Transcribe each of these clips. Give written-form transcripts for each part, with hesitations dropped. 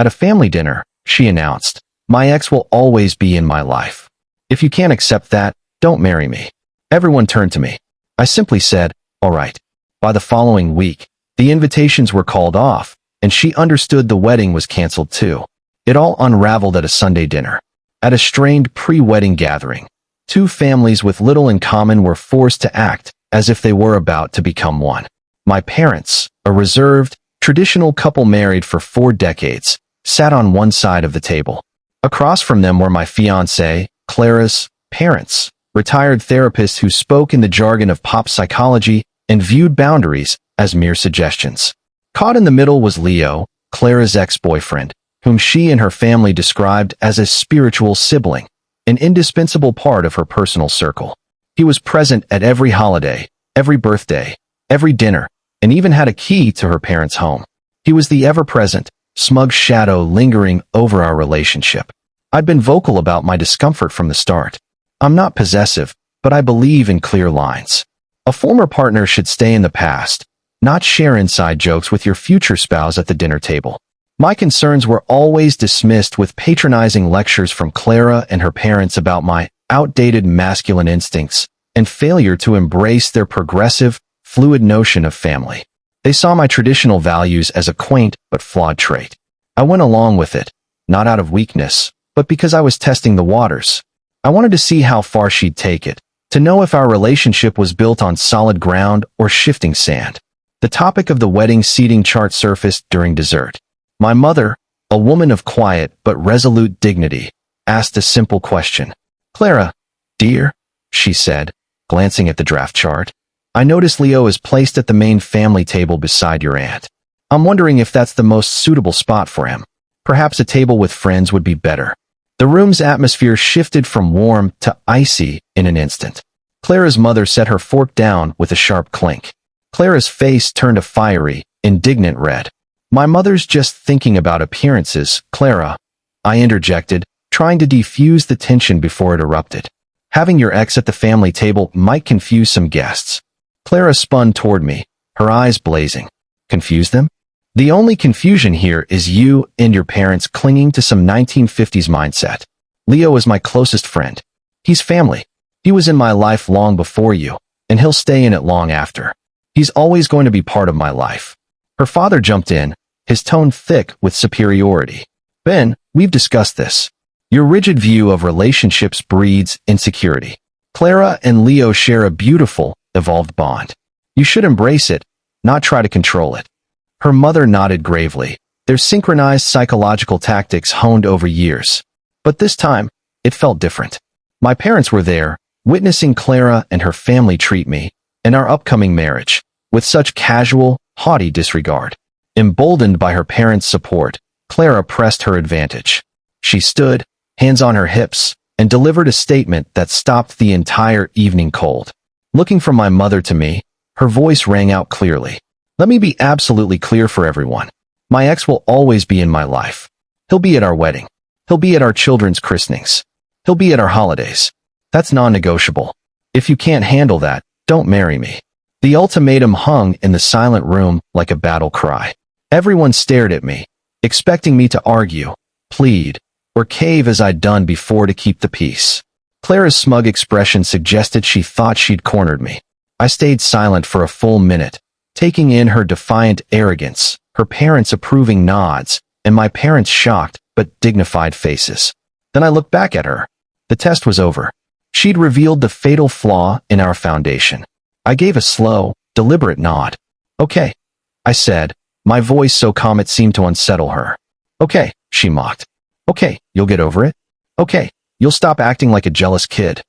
At a family dinner, she announced, "My ex will always be in my life. If you can't accept that, don't marry me." Everyone turned to me. I simply said, "All right." By the following week, the invitations were called off, and she understood the wedding was canceled too. It all unraveled at a Sunday dinner. At a strained pre-wedding gathering, two families with little in common were forced to act as if they were about to become one. My parents, a reserved, traditional couple married for 4 decades, sat on one side of the table. Across from them were my fiancée, Clara's, parents, retired therapists who spoke in the jargon of pop psychology and viewed boundaries as mere suggestions. Caught in the middle was Leo, Clara's ex-boyfriend, whom she and her family described as a spiritual sibling, an indispensable part of her personal circle. He was present at every holiday, every birthday, every dinner, and even had a key to her parents' home. He was the ever-present, smug shadow lingering over our relationship. I'd been vocal about my discomfort from the start. I'm not possessive, but I believe in clear lines. A former partner should stay in the past, not share inside jokes with your future spouse at the dinner table. My concerns were always dismissed with patronizing lectures from Clara and her parents about my outdated masculine instincts and failure to embrace their progressive, fluid notion of family. They saw my traditional values as a quaint but flawed trait. I went along with it, not out of weakness, but because I was testing the waters. I wanted to see how far she'd take it, to know if our relationship was built on solid ground or shifting sand. The topic of the wedding seating chart surfaced during dessert. My mother, a woman of quiet but resolute dignity, asked a simple question. "Clara, dear," she said, glancing at the draft chart, "I notice Leo is placed at the main family table beside your aunt. I'm wondering if that's the most suitable spot for him. Perhaps a table with friends would be better." The room's atmosphere shifted from warm to icy in an instant. Clara's mother set her fork down with a sharp clink. Clara's face turned a fiery, indignant red. "My mother's just thinking about appearances, Clara," I interjected, trying to defuse the tension before it erupted. "Having your ex at the family table might confuse some guests." Clara spun toward me, her eyes blazing. "Confuse them? The only confusion here is you and your parents clinging to some 1950s mindset. Leo is my closest friend. He's family. He was in my life long before you, and he'll stay in it long after. He's always going to be part of my life." Her father jumped in, his tone thick with superiority. "Ben, we've discussed this. Your rigid view of relationships breeds insecurity. Clara and Leo share a beautiful, evolved bond. You should embrace it, not try to control it." Her mother nodded gravely, their synchronized psychological tactics honed over years. But this time, it felt different. My parents were there, witnessing Clara and her family treat me, and our upcoming marriage, with such casual, haughty disregard. Emboldened by her parents' support, Clara pressed her advantage. She stood, hands on her hips, and delivered a statement that stopped the entire evening cold. Looking from my mother to me, her voice rang out clearly. "Let me be absolutely clear for everyone. My ex will always be in my life. He'll be at our wedding. He'll be at our children's christenings. He'll be at our holidays. That's non-negotiable. If you can't handle that, don't marry me." The ultimatum hung in the silent room like a battle cry. Everyone stared at me, expecting me to argue, plead, or cave as I'd done before to keep the peace. Clara's smug expression suggested she thought she'd cornered me. I stayed silent for a full minute, taking in her defiant arrogance, her parents' approving nods, and my parents' shocked but dignified faces. Then I looked back at her. The test was over. She'd revealed the fatal flaw in our foundation. I gave a slow, deliberate nod. "Okay," I said, my voice so calm it seemed to unsettle her. "Okay," she mocked. "Okay, you'll get over it? Okay, you'll stop acting like a jealous kid?"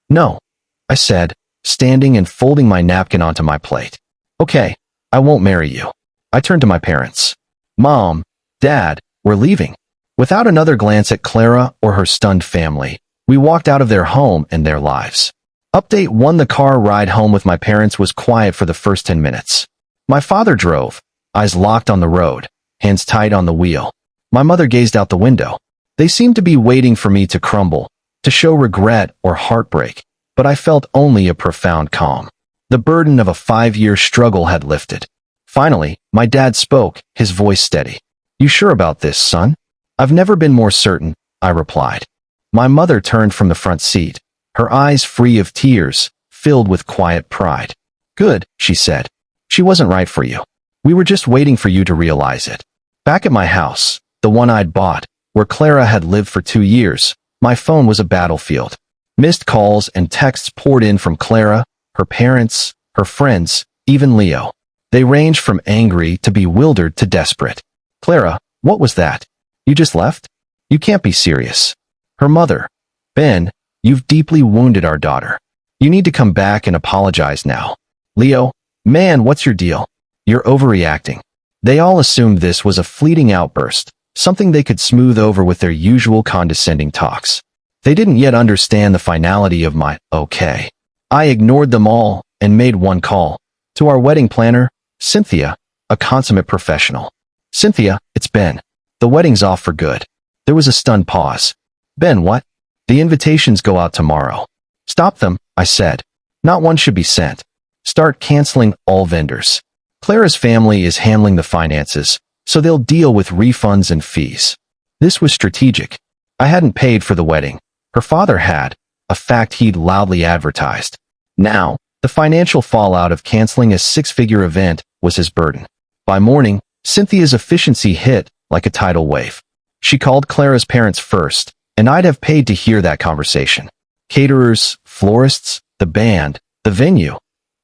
"No," I said, standing and folding my napkin onto my plate. "Okay, I won't marry you." I turned to my parents. "Mom, Dad, we're leaving." Without another glance at Clara or her stunned family, we walked out of their home and their lives. Update 1: The car ride home with my parents was quiet for the first 10 minutes. My father drove, eyes locked on the road, hands tight on the wheel. My mother gazed out the window. They seemed to be waiting for me to crumble, to show regret or heartbreak, but I felt only a profound calm. The burden of a 5-year struggle had lifted. Finally, my dad spoke, his voice steady. "You sure about this, son?" I've never been more certain, I replied. My mother turned from the front seat, her eyes free of tears, filled with quiet pride. Good, she said. She wasn't right for you. We were just waiting for you to realize it. Back at my house, the one I'd bought, where Clara had lived for 2 years, my phone was a battlefield. Missed calls and texts poured in from Clara, her parents, her friends, even Leo. They ranged from angry to bewildered to desperate. Clara, what was that? You just left? You can't be serious. Her mother. Ben, you've deeply wounded our daughter. You need to come back and apologize now. Leo, man, what's your deal? You're overreacting. They all assumed this was a fleeting outburst, something they could smooth over with their usual condescending talks. They didn't yet understand the finality of my okay. I ignored them all and made one call. To our wedding planner, Cynthia, a consummate professional. Cynthia, it's Ben. The wedding's off for good. There was a stunned pause. Ben, what? The invitations go out tomorrow. Stop them, I said. Not one should be sent. Start canceling all vendors. Clara's family is handling the finances, so they'll deal with refunds and fees. This was strategic. I hadn't paid for the wedding. Her father had, a fact he'd loudly advertised. Now, the financial fallout of canceling a 6-figure event was his burden. By morning, Cynthia's efficiency hit like a tidal wave. She called Clara's parents first, and I'd have paid to hear that conversation. Caterers, florists, the band, the venue.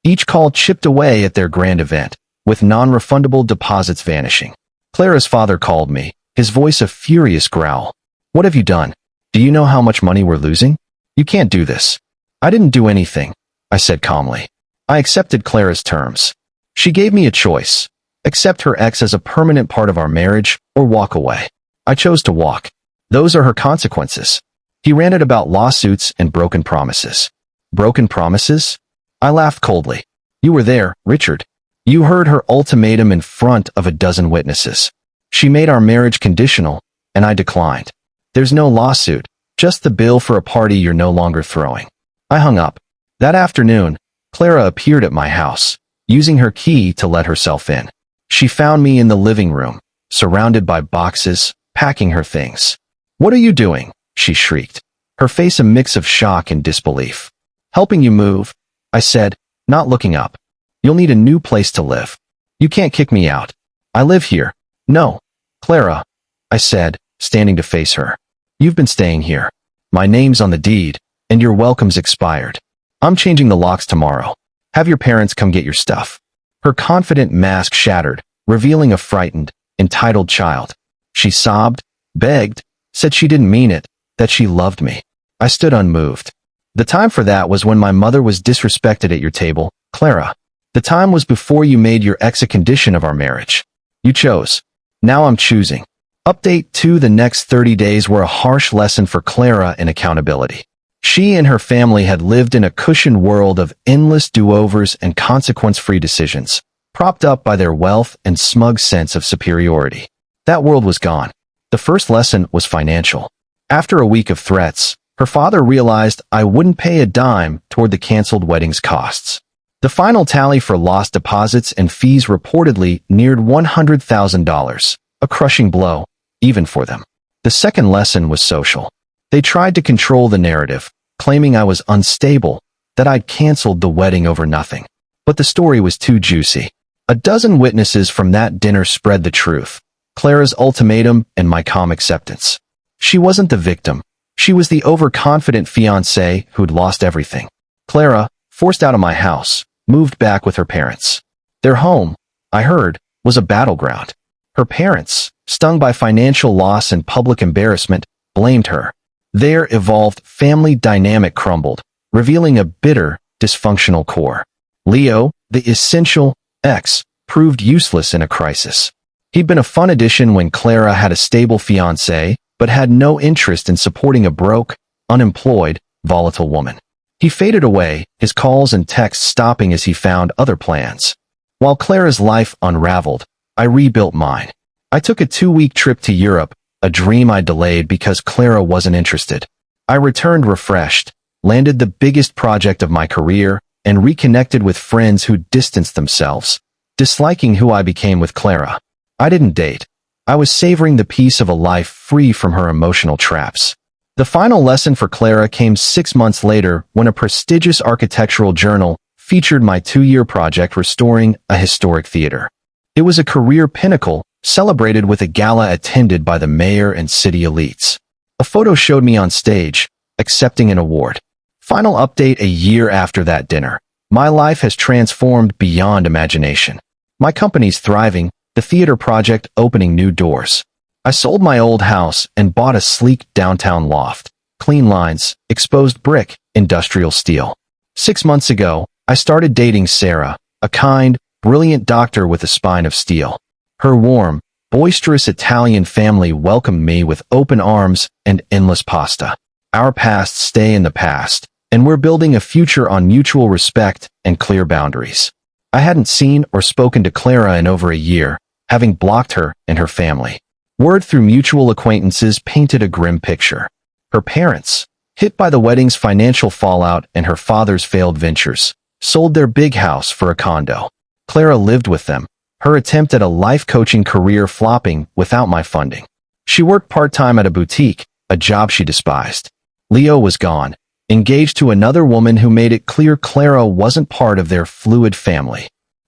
Each call chipped away at their grand event, with non-refundable deposits vanishing. Clara's father called me, his voice a furious growl. What have you done? Do you know how much money we're losing? You can't do this. I didn't do anything, I said calmly. I accepted Clara's terms. She gave me a choice. Accept her ex as a permanent part of our marriage or walk away. I chose to walk. Those are her consequences. He ranted about lawsuits and broken promises. Broken promises? I laughed coldly. You were there, Richard. You heard her ultimatum in front of a dozen witnesses. She made our marriage conditional, and I declined. There's no lawsuit, just the bill for a party you're no longer throwing. I hung up. That afternoon, Clara appeared at my house, using her key to let herself in. She found me in the living room, surrounded by boxes, packing her things. What are you doing? She shrieked, her face a mix of shock and disbelief. Helping you move, I said, not looking up. You'll need a new place to live. You can't kick me out. I live here. No. Clara, I said, standing to face her. You've been staying here. My name's on the deed, and your welcome's expired. I'm changing the locks tomorrow. Have your parents come get your stuff. Her confident mask shattered, revealing a frightened, entitled child. She sobbed, begged, said she didn't mean it, that she loved me. I stood unmoved. The time for that was when my mother was disrespected at your table, Clara. The time was before you made your ex a condition of our marriage. You chose. Now I'm choosing. Update 2: the next 30 days were a harsh lesson for Clara in accountability. She and her family had lived in a cushioned world of endless do-overs and consequence-free decisions, propped up by their wealth and smug sense of superiority. That world was gone. The first lesson was financial. After a week of threats, her father realized I wouldn't pay a dime toward the canceled wedding's costs. The final tally for lost deposits and fees reportedly neared $100,000, a crushing blow, even for them. The second lesson was social. They tried to control the narrative, claiming I was unstable, that I'd canceled the wedding over nothing. But the story was too juicy. A dozen witnesses from that dinner spread the truth. Clara's ultimatum and my calm acceptance. She wasn't the victim. She was the overconfident fiancé who'd lost everything. Clara, forced out of my house, moved back with her parents. Their home, I heard, was a battleground. Her parents, stung by financial loss and public embarrassment, blamed her. Their evolved family dynamic crumbled, revealing a bitter, dysfunctional core. Leo, the essential ex, proved useless in a crisis. He'd been a fun addition when Clara had a stable fiancé, but had no interest in supporting a broke, unemployed, volatile woman. He faded away, his calls and texts stopping as he found other plans. While Clara's life unraveled, I rebuilt mine. I took a 2-week trip to Europe, a dream I delayed because Clara wasn't interested. I returned refreshed, landed the biggest project of my career, and reconnected with friends who distanced themselves, disliking who I became with Clara. I didn't date. I was savoring the peace of a life free from her emotional traps. The final lesson for Clara came 6 months later when a prestigious architectural journal featured my 2-year project restoring a historic theater. It was a career pinnacle, celebrated with a gala attended by the mayor and city elites. A photo showed me on stage, accepting an award. Final update: a year after that dinner. My life has transformed beyond imagination. My company's thriving, the theater project opening new doors. I sold my old house and bought a sleek downtown loft. Clean lines, exposed brick, industrial steel. 6 months ago, I started dating Sarah, a kind, brilliant doctor with a spine of steel. Her warm, boisterous Italian family welcomed me with open arms and endless pasta. Our pasts stay in the past, and we're building a future on mutual respect and clear boundaries. I hadn't seen or spoken to Clara in over a year, having blocked her and her family. Word through mutual acquaintances painted a grim picture. Her parents, hit by the wedding's financial fallout and her father's failed ventures, sold their big house for a condo. Clara lived with them, her attempt at a life coaching career flopping without my funding. She worked part-time at a boutique, a job she despised. Leo was gone, engaged to another woman who made it clear Clara wasn't part of their fluid family.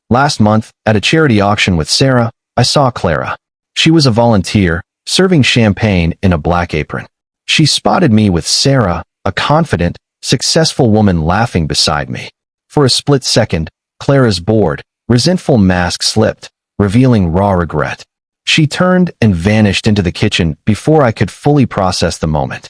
Last month, at a charity auction with Sarah, I saw Clara. She was a volunteer, serving champagne in a black apron. She spotted me with Sarah, a confident, successful woman laughing beside me. For a split second, Clara's bored, resentful mask slipped, revealing raw regret. She turned and vanished into the kitchen before I could fully process the moment.